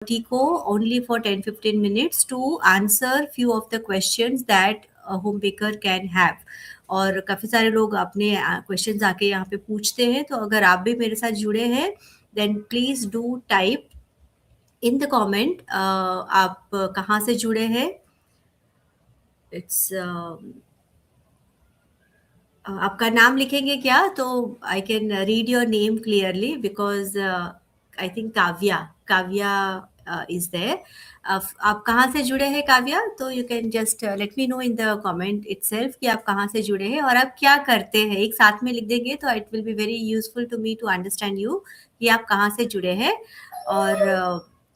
Tico only for 10-15 minutes to answer few of the questions that a home baker can have. और काफ़ी सारे लोग अपने questions आके यहाँ पे पूछते हैं, तो अगर आप भी मेरे साथ जुड़े हैं then please do type in the comment आप कहाँ से जुड़े हैं. इट्स आपका नाम लिखेंगे क्या तो I can read your name clearly because I think Kavya Kavya is there. आप कहाँ से जुड़े हैं काव्या, तो you can just let me know in the comment itself कि आप कहाँ से जुड़े हैं और आप क्या करते हैं. एक साथ में लिख देंगे तो it will be very useful to me to understand you कि आप कहाँ से जुड़े हैं. और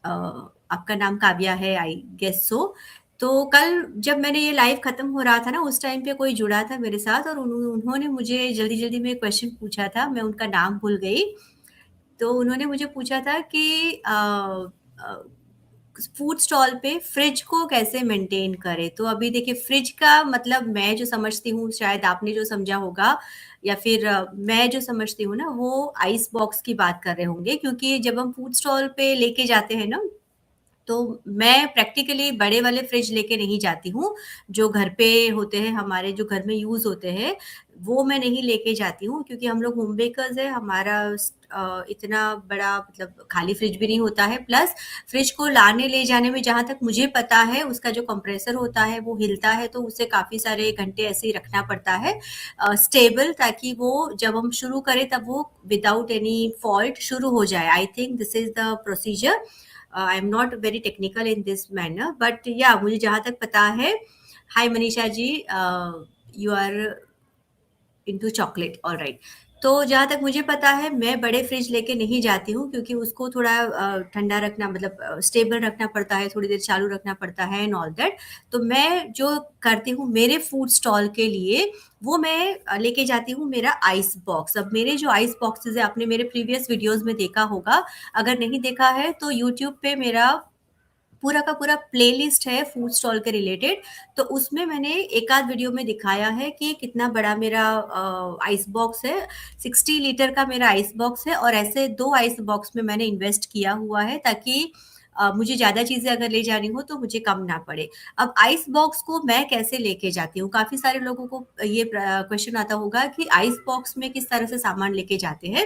आपका नाम काव्या है आई गेस सो. तो कल जब मैंने ये लाइव खत्म हो रहा था ना, उस टाइम पे कोई जुड़ा था मेरे साथ और उन्होंने मुझे जल्दी-जल्दी में क्वेश्चन पूछा था, मैं उनका नाम भूल गई. तो उन्होंने मुझे पूछा था कि अ, फूड स्टॉल पे फ्रिज को कैसे मेंटेन करें. तो अभी देखिए फ्रिज का मतलब मैं जो समझती हूँ, शायद आपने जो समझा होगा या फिर मैं जो समझती हूँ ना, वो आइस बॉक्स की बात कर रहे होंगे, क्योंकि जब हम फूड स्टॉल पे लेके जाते हैं ना, तो मैं प्रैक्टिकली बड़े वाले फ्रिज लेके नहीं जाती हूँ, जो घर पे होते हैं हमारे, जो घर में यूज़ होते हैं, वो मैं नहीं लेके जाती हूँ क्योंकि हम लोग होम बेकर्स हैं, हमारा इतना बड़ा मतलब खाली फ्रिज भी नहीं होता है, प्लस फ्रिज को लाने ले जाने में जहाँ तक मुझे पता है, उसका जो कंप्रेसर होता है वो हिलता है, तो उसे काफ़ी सारे घंटे ऐसे ही रखना पड़ता है स्टेबल, ताकि वो जब हम शुरू करें तब वो विदाउट एनी फॉल्ट शुरू हो जाए. I think this is the procedure. I am not very technical in this manner, but yeah मुझे जहाँ तक पता है. Hi Manisha ji, you are into chocolate, alright. तो जहाँ तक मुझे पता है, मैं बड़े फ्रिज लेके नहीं जाती हूँ क्योंकि उसको थोड़ा ठंडा रखना मतलब स्टेबल रखना पड़ता है, थोड़ी देर चालू रखना पड़ता है एंड ऑल दैट. तो मैं जो करती हूँ मेरे फूड स्टॉल के लिए, वो मैं लेके जाती हूँ मेरा आइस बॉक्स. अब मेरे जो आइस बॉक्सेस है, आपने मेरे प्रीवियस वीडियोस में देखा होगा, अगर नहीं देखा है तो यूट्यूब पे मेरा पूरा का पूरा प्लेलिस्ट है फूड स्टॉल के रिलेटेड. तो उसमें मैंने एक आध वीडियो में दिखाया है कि कितना बड़ा मेरा आइस बॉक्स है. 60 लीटर का मेरा आइस बॉक्स है और ऐसे 2 आइस बॉक्स में मैंने इन्वेस्ट किया हुआ है, ताकि मुझे ज़्यादा चीज़ें अगर ले जानी हो तो मुझे कम ना पड़े. अब आइस बॉक्स को मैं कैसे लेके जाती हूँ, काफ़ी सारे लोगों को ये क्वेश्चन आता होगा कि आइस बॉक्स में किस तरह से सामान लेके जाते हैं.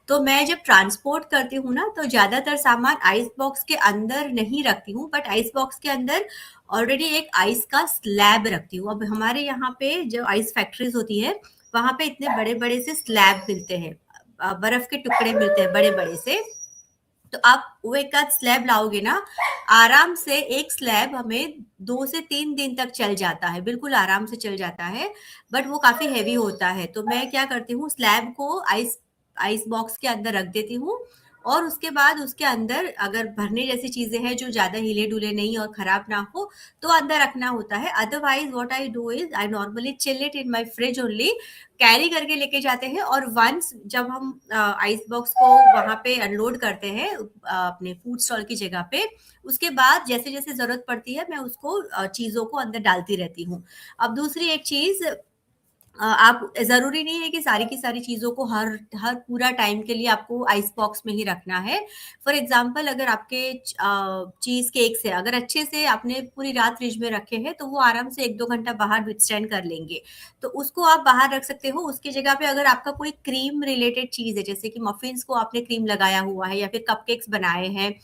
तो मैं जब ट्रांसपोर्ट करती हूँ ना, तो ज़्यादातर सामान आइस बॉक्स के अंदर नहीं रखती हूँ, बट आइस बॉक्स के अंदर ऑलरेडी एक आइस का स्लैब रखती हूँ. अब हमारे यहाँ पे जो आइस फैक्ट्रीज होती है, वहाँ पे इतने बड़े बड़े से स्लैब मिलते हैं, बर्फ के टुकड़े मिलते हैं बड़े बड़े से. तो आप वो एक आध स्लैब लाओगे ना, आराम से एक स्लैब हमें 2 से 3 दिन तक चल जाता है, बिल्कुल आराम से चल जाता है. बट वो काफ़ी हैवी होता है, तो मैं क्या करती हूँ, स्लैब को आइस आइस बॉक्स के अंदर रख देती हूँ. और उसके बाद उसके अंदर अगर भरने जैसी चीज़ें हैं जो ज़्यादा हिले-डुले नहीं और ख़राब ना हो, तो अंदर रखना होता है. Otherwise what I do is I normally chill it in my fridge only, carry करके लेके जाते हैं. और वंस जब हम आइस बॉक्स को वहाँ पे अनलोड करते हैं अपने फूड स्टॉल की जगह पे, उसके बाद जैसे-जैसे ज़रूरत पड़ती है मैं उसको चीज़ों को अंदर डालती रहती हूँ. अब दूसरी एक चीज़, आप ज़रूरी नहीं है कि सारी की सारी चीज़ों को हर हर पूरा टाइम के लिए आपको आइस बॉक्स में ही रखना है. फॉर एग्ज़ाम्पल अगर आपके चीज़ केक्स है, अगर अच्छे से आपने पूरी रात फ्रिज में रखे हैं, तो वो आराम से 1-2 घंटा बाहर विथस्टैंड कर लेंगे. तो उसको आप बाहर रख सकते हो. उसकी जगह पे अगर आपका कोई क्रीम रिलेटेड चीज़ है, जैसे कि मफ़िन्स को आपने क्रीम लगाया हुआ है या फिर कपकेक्स बनाए हैं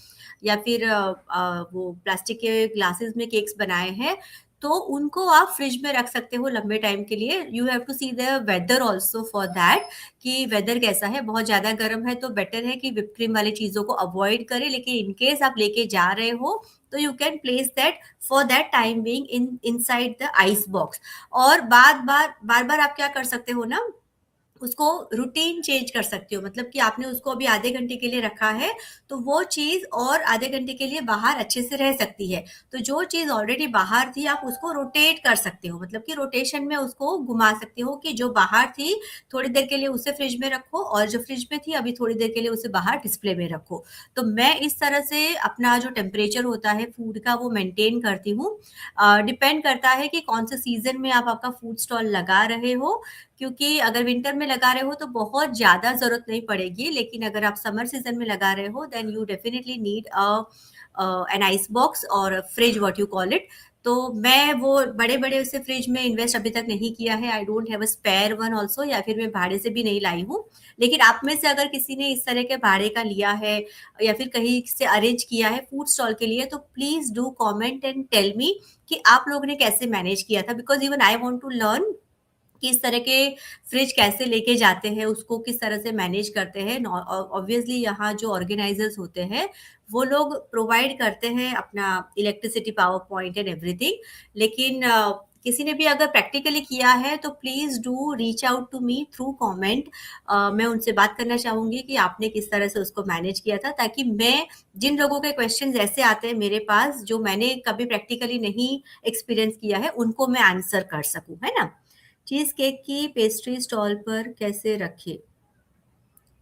या फिर वो प्लास्टिक के ग्लासेस में केक्स बनाए हैं, तो उनको आप फ्रिज में रख सकते हो लंबे टाइम के लिए. You have to see the weather also for that, कि वेदर कैसा है. बहुत ज़्यादा गर्म है तो बेटर है कि व्हिप क्रीम वाली चीज़ों को अवॉइड करें, लेकिन इन केस आप लेके जा रहे हो तो you can place that for that time being in inside the ice box. और बार-बार आप क्या कर सकते हो ना, उसको रूटीन चेंज कर सकते हो. मतलब कि आपने उसको अभी आधे घंटे के लिए रखा है, तो वो चीज़ और आधे घंटे के लिए बाहर अच्छे से रह सकती है. तो जो चीज़ ऑलरेडी बाहर थी, आप उसको रोटेट कर सकते हो, मतलब कि रोटेशन में उसको घुमा सकते हो कि जो बाहर थी, थोड़ी देर के लिए उसे फ्रिज में रखो और जो फ्रिज में थी, अभी थोड़ी देर के लिए उसे बाहर डिस्प्ले में रखो. तो मैं इस तरह से अपना जो टेम्परेचर होता है फूड का, वो मेंटेन करती हूँ. डिपेंड करता है कि कौन से सीज़न में आप आपका फूड स्टॉल लगा रहे हो, क्योंकि अगर विंटर में लगा रहे हो तो बहुत ज़्यादा ज़रूरत नहीं पड़ेगी, लेकिन अगर आप समर सीज़न में लगा रहे हो then you definitely need an ice box और fridge what you call it. तो मैं वो बड़े-बड़े से फ्रिज में इन्वेस्ट अभी तक नहीं किया है, I don't have a spare one also, या फिर मैं भाड़े से भी नहीं लाई हूँ। लेकिन आप में से अगर किसी ने इस तरह के भाड़े का लिया है या फिर कहीं से अरेंज किया है फूड स्टॉल के लिए, तो please do comment and tell me कि आप लोगों ने कैसे मैनेज किया था, because even I want to learn कि इस तरह के फ्रिज कैसे लेके जाते हैं, उसको किस तरह से मैनेज करते हैं। ऑब्वियसली यहाँ जो ऑर्गेनाइजर्स होते हैं, वो लोग प्रोवाइड करते हैं अपना electricity, power point and everything. लेकिन किसी ने भी अगर प्रैक्टिकली किया है तो please do reach out to me through comment. मैं उनसे बात करना चाहूँगी कि आपने किस तरह से उसको मैनेज किया था, ताकि मैं जिन लोगों के क्वेश्चंस ऐसे आते हैं मेरे पास, जो मैंने कभी प्रैक्टिकली नहीं एक्सपीरियंस किया है, उनको मैं आंसर कर सकूँ, है ना? चीज़ केक की पेस्ट्री स्टॉल पर कैसे रखें?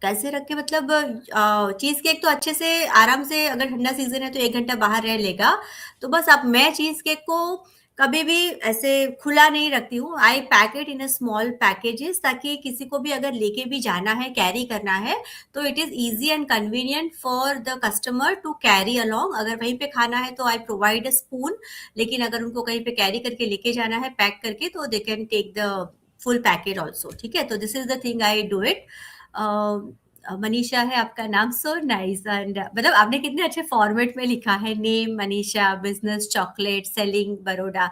कैसे रखें मतलब चीज़ केक तो अच्छे से आराम से, अगर ठंडा सीज़न है तो 1 घंटा बाहर रह लेगा। तो बस अब मैं चीज़ केक को कभी भी ऐसे खुला नहीं रखती हूँ। I pack it in a small packages, ताकि किसी को भी अगर लेके भी जाना है, कैरी करना है, तो it is easy and convenient for the customer to carry along. अगर वहीं पे खाना है तो आई प्रोवाइड अ स्पून, लेकिन अगर उनको कहीं पे कैरी करके लेके जाना है पैक करके, तो they can take the full packet also, ठीक है? तो this is the thing I do it. Manisha है आपका नाम, सो नाइस। एंड मतलब आपने कितने अच्छे फॉर्मेट में लिखा है, name Manisha, business chocolate, selling Baroda.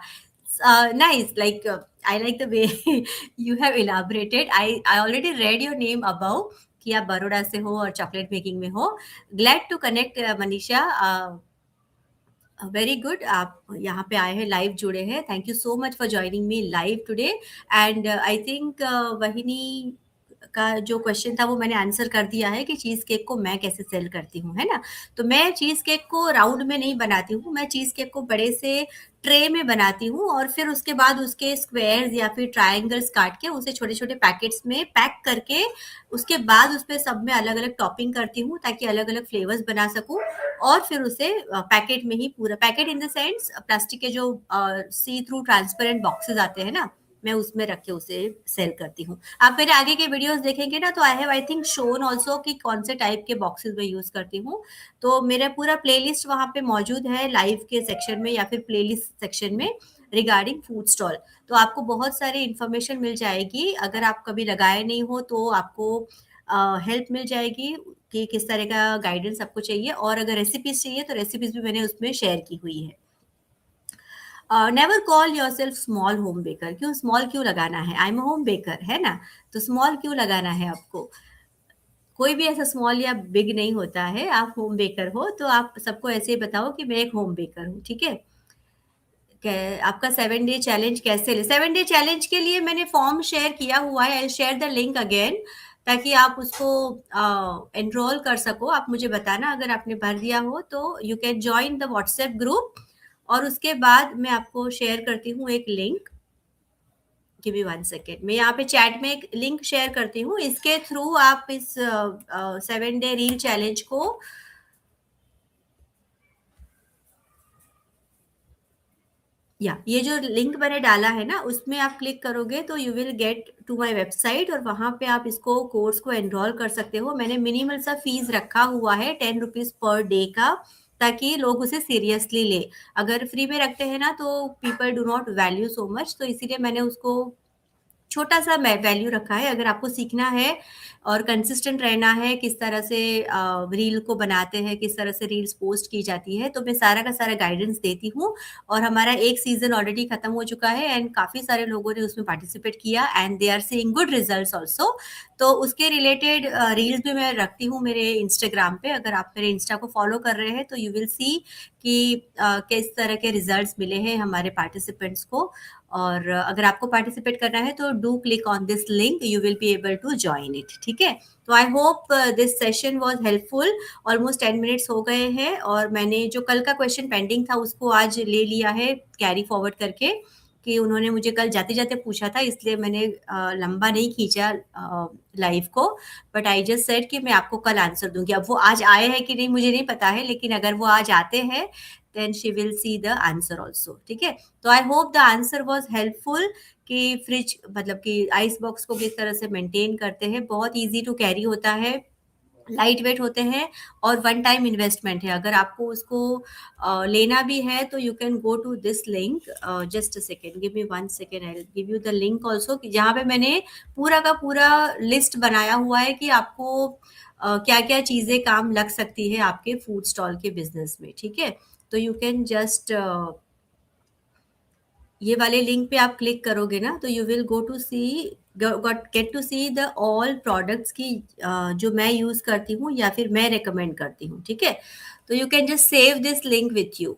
Nice, like I like the way you have elaborated. I already read your name above कि आप बरोडा से हो और चॉकलेट मेकिंग में हो। Glad to connect Manisha. Very good, आप यहाँ पे आए हैं, लाइव जुड़े हैं। Thank you so much for joining me live today. And I think वहिनी का जो क्वेश्चन था वो मैंने आंसर कर दिया है कि चीज़ केक को मैं कैसे सेल करती हूँ, है ना? तो मैं चीज़ केक को राउंड में नहीं बनाती हूँ, मैं चीज़ केक को बड़े से ट्रे में बनाती हूँ और फिर उसके बाद उसके स्क्वायर्स या फिर ट्रायंगल्स काट के उसे छोटे-छोटे पैकेट्स में पैक करके, उसके बाद उसपे सब में अलग-अलग टॉपिंग करती हूँ ताकि अलग-अलग फ्लेवर्स बना सकूँ। और फिर उसे पैकेट में ही, पूरा packet in the sense plastic के जो सी थ्रू ट्रांसपेरेंट बॉक्सेस आते हैं ना, मैं उसमें रख के उसे सेल करती हूँ। आप मेरे आगे के वीडियोस देखेंगे ना, तो I have I think shown also कि कौन से टाइप के बॉक्सेस मैं यूज करती हूँ। तो मेरा पूरा प्लेलिस्ट वहाँ पे मौजूद है लाइव के सेक्शन में या फिर प्लेलिस्ट सेक्शन में रिगार्डिंग फूड स्टॉल। तो आपको बहुत सारी इंफॉर्मेशन मिल जाएगी, अगर आप कभी लगाए नहीं हो तो आपको हेल्प मिल जाएगी कि किस तरह का गाइडेंस आपको चाहिए, और अगर रेसिपीज चाहिए तो रेसिपीज भी मैंने उसमें शेयर की हुई है। Never call yourself small home baker. क्यों स्मॉल क्यों लगाना है? आई एम होम बेकर, है ना? तो स्मॉल क्यों लगाना है आपको? कोई भी ऐसा स्मॉल या बिग नहीं होता है। आप होम बेकर हो तो आप सबको ऐसे ही बताओ कि मैं एक होम बेकर हूँ, ठीक है? आपका 7 डे चैलेंज कैसे? 7 डे चैलेंज के लिए मैंने फॉर्म शेयर किया हुआ है, I share the link again, ताकि आप उसको एनरोल कर सको। आप मुझे बताना अगर आपने भर दिया हो, तो you can join the WhatsApp group. और उसके बाद मैं आपको शेयर करती हूँ एक लिंक। गिव मी 1 सेकेंड, मैं यहाँ पे चैट में एक लिंक शेयर करती हूँ, इसके थ्रू आप इस 7 डे रील चैलेंज को, या ये जो लिंक मैंने डाला है ना, उसमें आप क्लिक करोगे तो you will get to my website, और वहाँ पे आप इसको कोर्स को एनरोल कर सकते हो। मैंने मिनिमल सा फीस रखा हुआ है, 10 रुपीज पर डे का, ताकि लोग उसे सीरियसली ले। अगर फ्री में रखते हैं ना तो people do not value so much, तो इसीलिए मैंने उसको छोटा-सा मै वैल्यू रखा है। अगर आपको सीखना है और कंसिस्टेंट रहना है, किस तरह से रील को बनाते हैं, किस तरह से रील्स पोस्ट की जाती है, तो मैं सारा का सारा गाइडेंस देती हूँ। और हमारा एक सीज़न ऑलरेडी खत्म हो चुका है एंड काफ़ी सारे लोगों ने उसमें पार्टिसिपेट किया and they are seeing good results also. तो उसके रिलेटेड रील्स भी मैं रखती हूँ मेरे इंस्टाग्राम पे। अगर आप मेरे इंस्टा को फॉलो कर रहे हैं तो यू विल सी कि किस तरह के रिजल्ट्स मिले हैं हमारे पार्टिसिपेंट्स को। और अगर आपको पार्टिसिपेट करना है तो do click on this link, you will be able to join it, ठीक है? तो I hope this session was helpful. Almost 10 minutes हो गए हैं और मैंने जो कल का क्वेश्चन पेंडिंग था उसको आज ले लिया है कैरी फॉरवर्ड करके, कि उन्होंने मुझे कल जाते-जाते पूछा था, इसलिए मैंने लंबा नहीं खींचा लाइव को। बट आई जस्ट सेड कि मैं आपको कल आंसर दूँगी। अब वो आज आए हैं कि नहीं मुझे नहीं पता है, लेकिन अगर वो आज आते हैं then she will see the answer also, ठीक है? तो I hope the answer was helpful कि फ्रिज मतलब कि आइस बॉक्स को किस तरह से मेंटेन करते हैं। बहुत ईज़ी टू कैरी होता है। लाइट वेट होते हैं और वन टाइम इन्वेस्टमेंट है। अगर आपको उसको लेना भी है तो you can go to this link, just a second, give me one second, I give you the link also, जहाँ पे मैंने पूरा का पूरा लिस्ट बनाया हुआ है कि आपको क्या क्या चीज़ें काम लग सकती है आपके फूड स्टॉल के बिजनेस में, ठीक है। तो यू कैन जस्ट ये वाले लिंक पे आप क्लिक करोगे ना तो you will go to see, get to see the all products की जो मैं यूज करती हूँ या फिर मैं रेकमेंड करती हूँ, ठीक है। तो you can just save this link with you.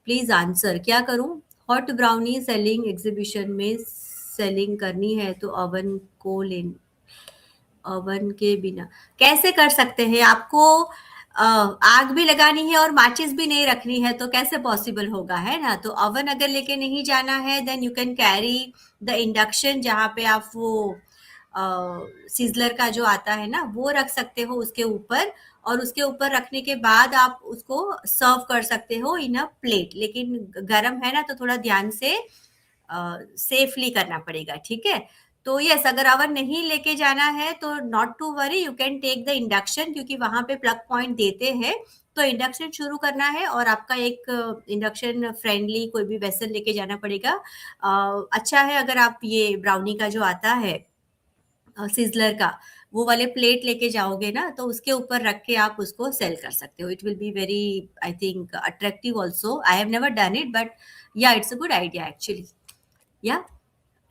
Please answer, क्या करूँ? हॉट ब्राउनी सेलिंग एग्जीबिशन में सेलिंग करनी है तो अवन को ले, ओवन के बिना कैसे कर सकते हैं? आपको आग भी लगानी है और माचिस भी नहीं रखनी है तो कैसे पॉसिबल होगा, है ना? तो ओवन अगर लेके नहीं जाना है then you can carry the induction, जहाँ पे आप वो सिजलर का जो आता है ना वो रख सकते हो उसके ऊपर, और उसके ऊपर रखने के बाद आप उसको सर्व कर सकते हो इन अ प्लेट। लेकिन गरम है ना तो थोड़ा ध्यान से सेफली करना पड़ेगा, ठीक है। तो यस, अगर अवन नहीं लेके जाना है तो not to worry, you can take the induction, क्योंकि वहां पे प्लग पॉइंट देते हैं। तो इंडक्शन शुरू करना है और आपका एक इंडक्शन फ्रेंडली कोई भी वेसल लेके जाना पड़ेगा। अच्छा है अगर आप ये ब्राउनी का जो आता है सिजलर का, वो वाले प्लेट लेके जाओगे ना तो उसके ऊपर रख के आप उसको सेल कर सकते हो। It will be very, I think, attractive also. I have never done it but yeah it's a good idea actually. Yeah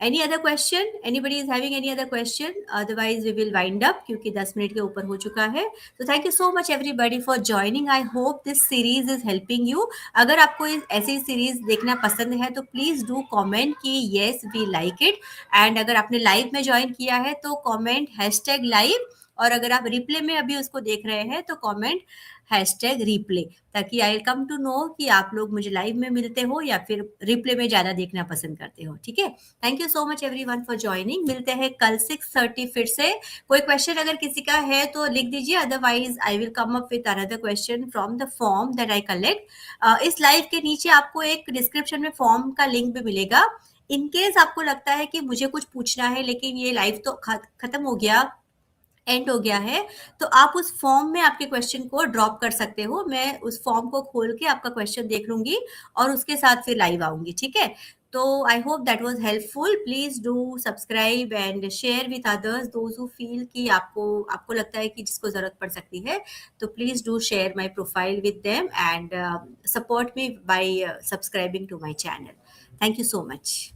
any other question? Anybody is having any other question? Otherwise we will wind up क्योंकि 10 minute के ऊपर हो चुका है। तो thank you so much everybody for joining. I hope this series is helping you. अगर आपको ऐसी सीरीज देखना पसंद है तो प्लीज डू कमेंट कि yes we like it. And अगर आपने लाइव में ज्वाइन किया है तो कमेंट हैशटैग लाइव, और अगर आप रिप्ले में अभी उसको देख रहे हैं तो कमेंट हैशटैग रिप्ले, ताकि आई कम टू नो कि आप लोग मुझे लाइव में मिलते हो या फिर रिप्ले में ज़्यादा देखना पसंद करते हो, ठीक है। Thank you so much everyone for joining. मिलते हैं कल 6:30 फिर से। कोई क्वेश्चन अगर किसी का है तो लिख दीजिए, otherwise I will come up with another question from the form that I collect. इस लाइव के नीचे आपको एक डिस्क्रिप्शन में फॉर्म का लिंक भी मिलेगा। इन केस आपको लगता है कि मुझे कुछ पूछना है लेकिन ये लाइव तो खत्म हो गया, एंड हो गया है, तो आप उस फॉर्म में आपके क्वेश्चन को ड्रॉप कर सकते हो। मैं उस फॉर्म को खोल के आपका क्वेश्चन देख लूंगी और उसके साथ फिर लाइव आऊंगी, ठीक है। तो I hope that was helpful. Please do subscribe and share with others those who feel कि आपको आपको लगता है कि जिसको जरूरत पड़ सकती है। तो please do share my profile with them and support me by subscribing to my channel. Thank you so much.